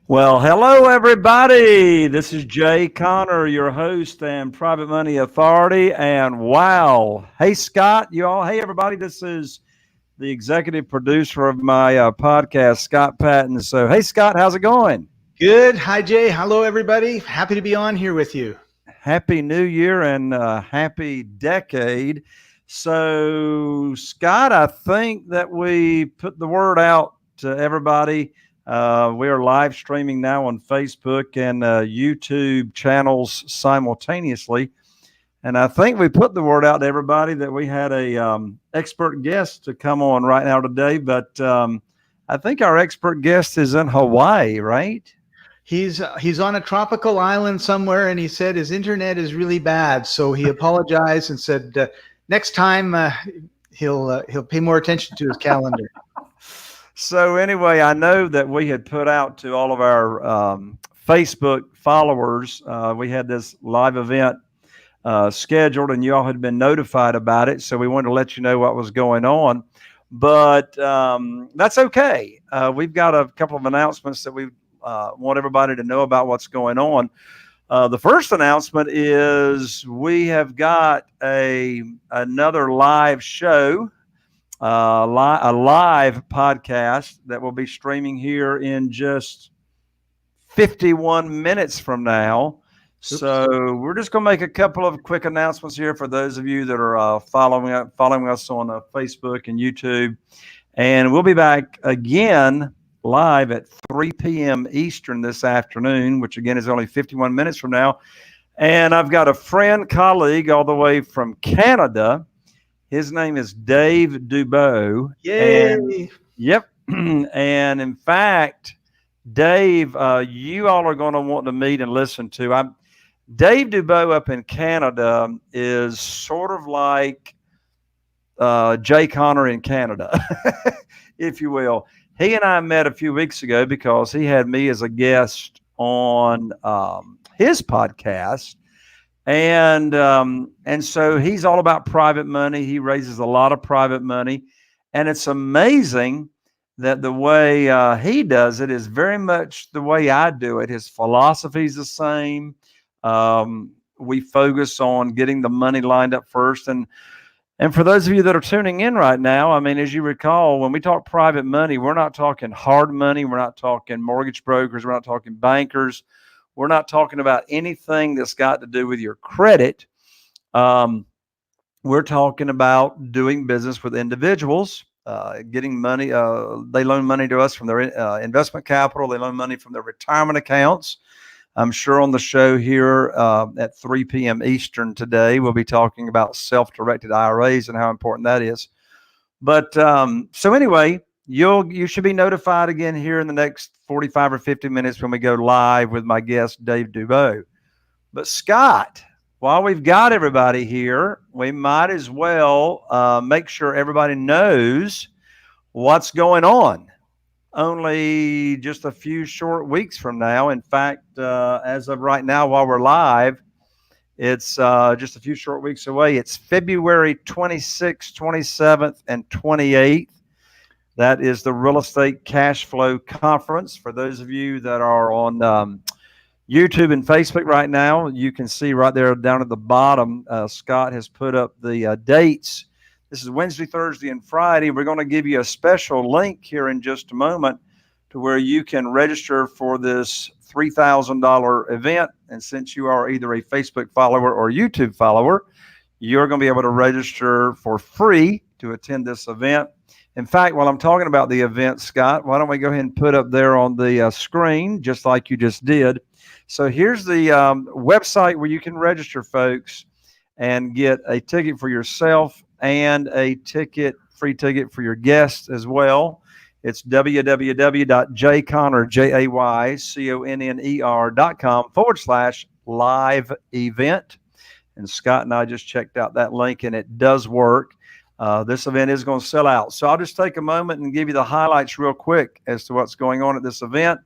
Well, hello, everybody. This is Jay Connor, your host and Private Money Authority. And wow. Hey, Scott, you all. Hey, everybody. This is the executive producer of my podcast, Scott Patton. So, hey, Scott, how's it going? Good. Hi, Jay. Hello, everybody. Happy to be on here with you. Happy New Year and happy decade. So, Scott, I think that we put the word out to everybody. We are live streaming now on Facebook and YouTube channels simultaneously. And I think we put the word out to everybody that we had a expert guest to come on right now today. But I think our expert guest is in Hawaii, right? He's on a tropical island somewhere, and he said his internet is really bad. So he apologized and said next time he'll pay more attention to his calendar. So anyway, I know that we had put out to all of our Facebook followers, we had this live event scheduled, and you all had been notified about it. So we wanted to let you know what was going on. But that's okay. We've got a couple of announcements that we want everybody to know about what's going on. The first announcement is we have got another live show, a live podcast that will be streaming here in just 51 minutes from now. Oops. So we're just going to make a couple of quick announcements here for those of you that are following us on Facebook and YouTube. And we'll be back again live at 3 p.m. Eastern this afternoon, which again is only 51 minutes from now. And I've got a friend, colleague all the way from Canada. His name is Dave Dubow. Yay! And, yep. And in fact, Dave, you all are going to want to meet and listen to. Dave Dubow up in Canada is sort of like Jay Connor in Canada, if you will. He and I met a few weeks ago because he had me as a guest on his podcast. And so he's all about private money. He raises a lot of private money. And it's amazing that the way he does it is very much the way I do it. His philosophy is the same. We focus on getting the money lined up first. And for those of you that are tuning in right now, I mean, as you recall, when we talk private money, we're not talking hard money. We're not talking mortgage brokers. We're not talking bankers. We're not talking about anything that's got to do with your credit. We're talking about doing business with individuals, getting money. They loan money to us from their investment capital. They loan money from their retirement accounts. I'm sure on the show here at 3 p.m. Eastern today, we'll be talking about self-directed IRAs and how important that is. But so anyway, you should be notified again here in the next 45 or 50 minutes when we go live with my guest, Dave Dubow. But Scott, while we've got everybody here, we might as well make sure everybody knows what's going on. Only just a few short weeks from now. In fact, as of right now, while we're live, it's just a few short weeks away. It's February 26th, 27th, and 28th. That is the Real Estate Cashflow Conference. For those of you that are on YouTube and Facebook right now, you can see right there down at the bottom, Scott has put up the dates. This is Wednesday, Thursday, and Friday. We're going to give you a special link here in just a moment to where you can register for this $3,000 event. And since you are either a Facebook follower or YouTube follower, you're going to be able to register for free to attend this event. In fact, while I'm talking about the event, Scott, why don't we go ahead and put up there on the screen, just like you just did. So here's the website where you can register, folks, and get a ticket for yourself and a free ticket for your guests as well. It's www.jayconner.com/live event. And Scott and I just checked out that link, and it does work. This event is going to sell out. So I'll just take a moment and give you the highlights real quick as to what's going on at this event.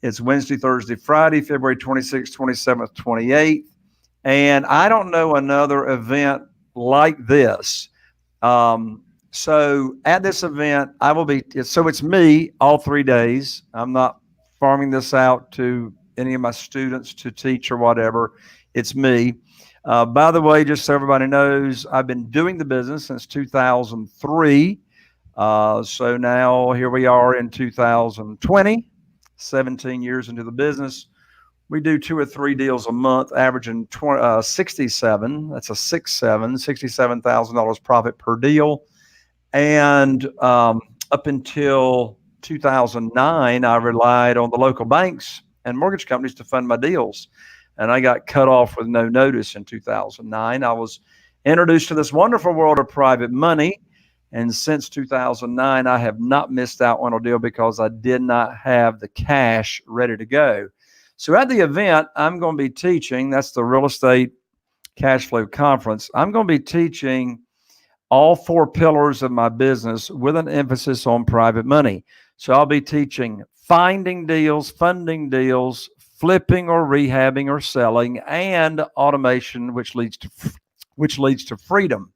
It's Wednesday, Thursday, Friday, February 26th, 27th, 28th. And I don't know another event like this. So at this event, I will be, so it's me all 3 days. I'm not farming this out to any of my students to teach or whatever. It's me. By the way, just so everybody knows, I've been doing the business since 2003. So now here we are in 2020, 17 years into the business. We do 2 or 3 deals a month, averaging 67. That's a $67,000 profit per deal. And up until 2009, I relied on the local banks and mortgage companies to fund my deals. And I got cut off with no notice in 2009. I was introduced to this wonderful world of private money. And since 2009, I have not missed out on a deal because I did not have the cash ready to go. So at the event, I'm going to be teaching, that's the Real Estate Cash Flow Conference. I'm going to be teaching all 4 pillars of my business with an emphasis on private money. So I'll be teaching finding deals, funding deals, flipping or rehabbing or selling, and automation, which leads to freedom.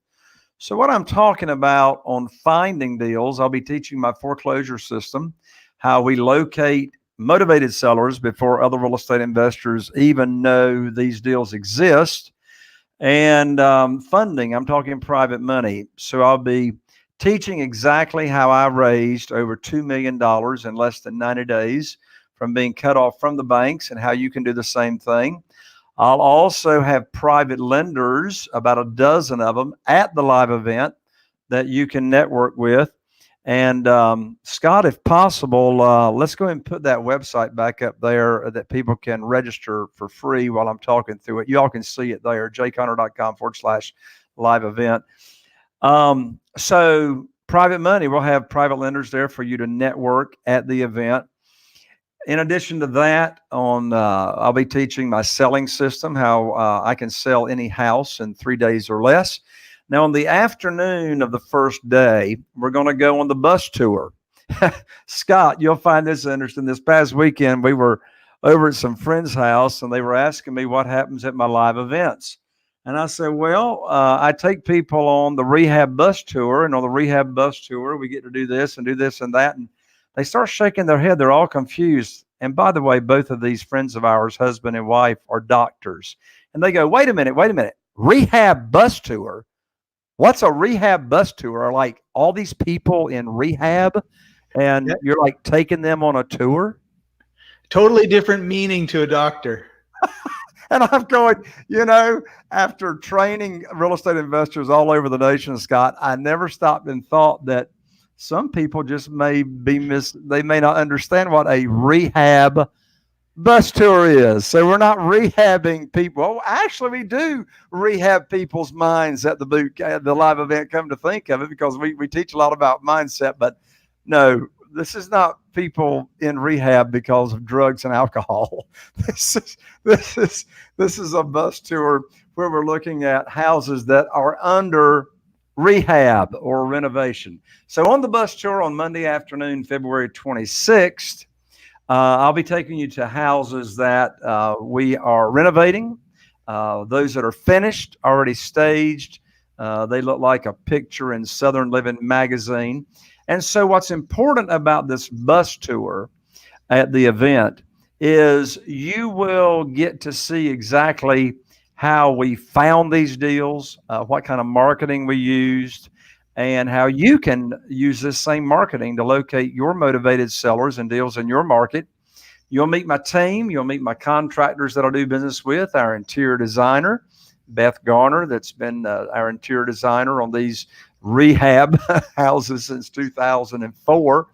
So what I'm talking about on finding deals, I'll be teaching my foreclosure system, how we locate motivated sellers before other real estate investors even know these deals exist. And funding, I'm talking private money. So I'll be teaching exactly how I raised over $2 million in less than 90 days from being cut off from the banks, and how you can do the same thing. I'll also have private lenders, about a dozen of them, at the live event that you can network with. And Scott, if possible, let's go ahead and put that website back up there that people can register for free while I'm talking through it. You all can see it there, jconner.com/live event. So private money, we'll have private lenders there for you to network at the event. In addition to that, I'll be teaching my selling system, how I can sell any house in 3 days or less. Now, on the afternoon of the first day, we're going to go on the bus tour. Scott, you'll find this interesting. This past weekend, we were over at some friend's house, and they were asking me what happens at my live events. And I said, well, I take people on the rehab bus tour, and on the rehab bus tour, we get to do this and that. And they start shaking their head. They're all confused. And by the way, both of these friends of ours, husband and wife, are doctors. And they go, wait a minute. Rehab bus tour? What's a rehab bus tour? Are like all these people in rehab and you're like taking them on a tour? Totally different meaning to a doctor. And I'm going, after training real estate investors all over the nation, Scott, I never stopped and thought that some people just may they may not understand what a rehab bus tour is. So we're not rehabbing people. Well, actually, we do rehab people's minds at the live event, come to think of it, because we teach a lot about mindset. But no, this is not people in rehab because of drugs and alcohol. This is a bus tour where we're looking at houses that are under rehab or renovation. So on the bus tour on Monday afternoon, February 26th, I'll be taking you to houses that we are renovating, those that are finished, already staged. They look like a picture in Southern Living magazine. And so what's important about this bus tour at the event is you will get to see exactly how we found these deals, what kind of marketing we used, and how you can use this same marketing to locate your motivated sellers and deals in your market. You'll meet my team. You'll meet my contractors that I do business with, our interior designer, Beth Garner, that's been our interior designer on these rehab houses since 2004.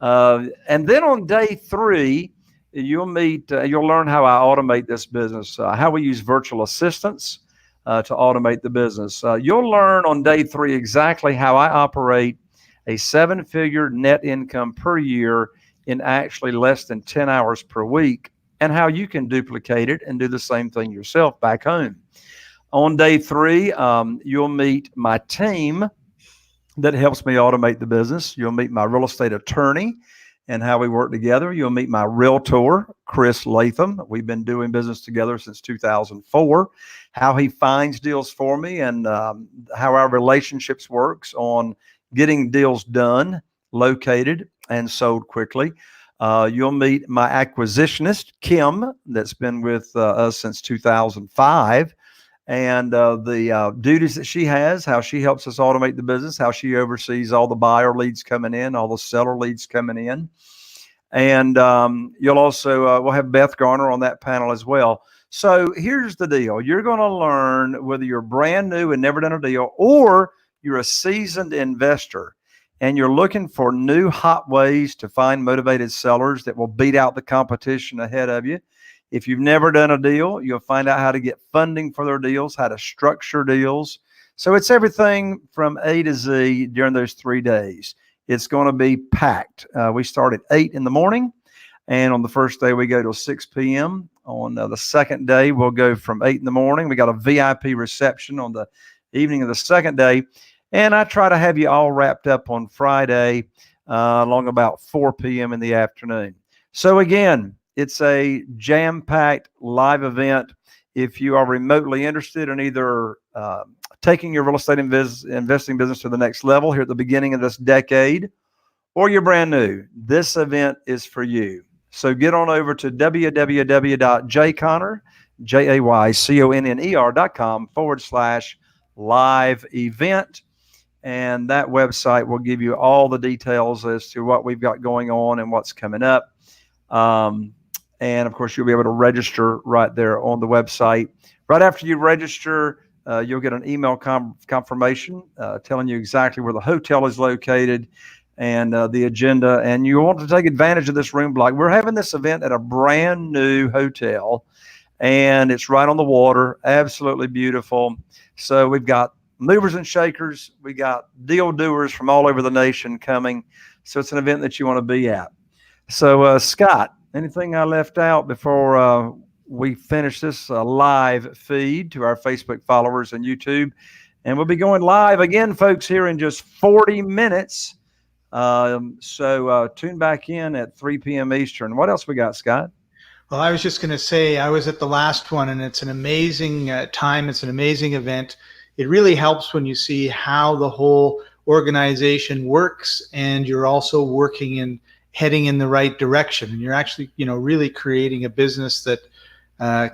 And then on day 3, you'll learn how I automate this business, how we use virtual assistants to automate the business. You'll learn on day 3 exactly how I operate a 7-figure net income per year in actually less than 10 hours per week, and how you can duplicate it and do the same thing yourself back home. On day 3, you'll meet my team that helps me automate the business. You'll meet my real estate attorney and how we work together. You'll meet my realtor, Chris Latham. We've been doing business together since 2004. How he finds deals for me, and how our relationships works on getting deals done, located, and sold quickly. You'll meet my acquisitionist, Kim, that's been with us since 2005. And the duties that she has, how she helps us automate the business, how she oversees all the buyer leads coming in, all the seller leads coming in. And you'll also, we'll have Beth Garner on that panel as well. So here's the deal. You're going to learn whether you're brand new and never done a deal, or you're a seasoned investor and you're looking for new hot ways to find motivated sellers that will beat out the competition ahead of you. If you've never done a deal, you'll find out how to get funding for their deals, how to structure deals. So it's everything from A to Z during those 3 days. It's going to be packed. We start at 8 in the morning, and on the first day we go till 6 p.m. On the second day, we'll go from 8 in the morning. We got a VIP reception on the evening of the second day, and I try to have you all wrapped up on Friday along about 4 p.m. in the afternoon. So again, it's a jam-packed live event. If you are remotely interested in either taking your real estate investing business to the next level here at the beginning of this decade, or you're brand new, this event is for you. So get on over to www.jayconner.com/live event. And that website will give you all the details as to what we've got going on and what's coming up. And of course, you'll be able to register right there on the website. Right after you register, you'll get an email confirmation telling you exactly where the hotel is located and the agenda. And you want to take advantage of this room block. We're having this event at a brand new hotel, and it's right on the water. Absolutely beautiful. So we've got movers and shakers. We got deal doers from all over the nation coming. So it's an event that you want to be at. So Scott, anything I left out before we finish this live feed to our Facebook followers and YouTube? And we'll be going live again, folks, here in just 40 minutes. So tune back in at 3 p.m. Eastern. What else we got, Scott? Well, I was just going to say, I was at the last one, and it's an amazing time. It's an amazing event. It really helps when you see how the whole organization works, and you're also working in heading in the right direction, and you're actually, really creating a business that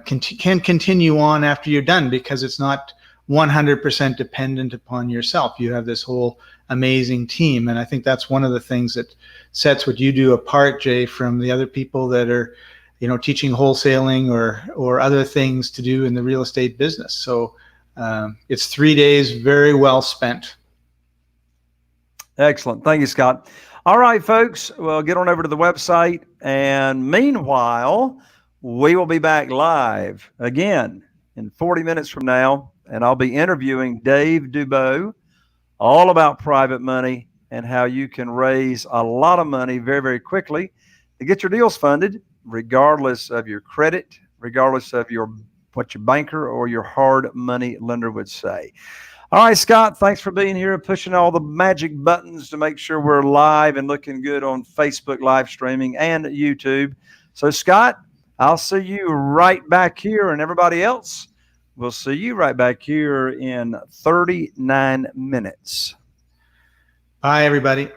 can continue on after you're done, because it's not 100% dependent upon yourself. You have this whole amazing team, and I think that's one of the things that sets what you do apart, Jay, from the other people that are, teaching wholesaling or other things to do in the real estate business. So it's 3 days very well spent. Excellent. Thank you, Scott. All right, folks, well, get on over to the website. And meanwhile, we will be back live again in 40 minutes from now. And I'll be interviewing Dave Dubow all about private money and how you can raise a lot of money very, very quickly to get your deals funded, regardless of your credit, regardless of what your banker or your hard money lender would say. All right, Scott, thanks for being here and pushing all the magic buttons to make sure we're live and looking good on Facebook live streaming and YouTube. So, Scott, I'll see you right back here, and everybody else, we'll see you right back here in 39 minutes. Bye, everybody.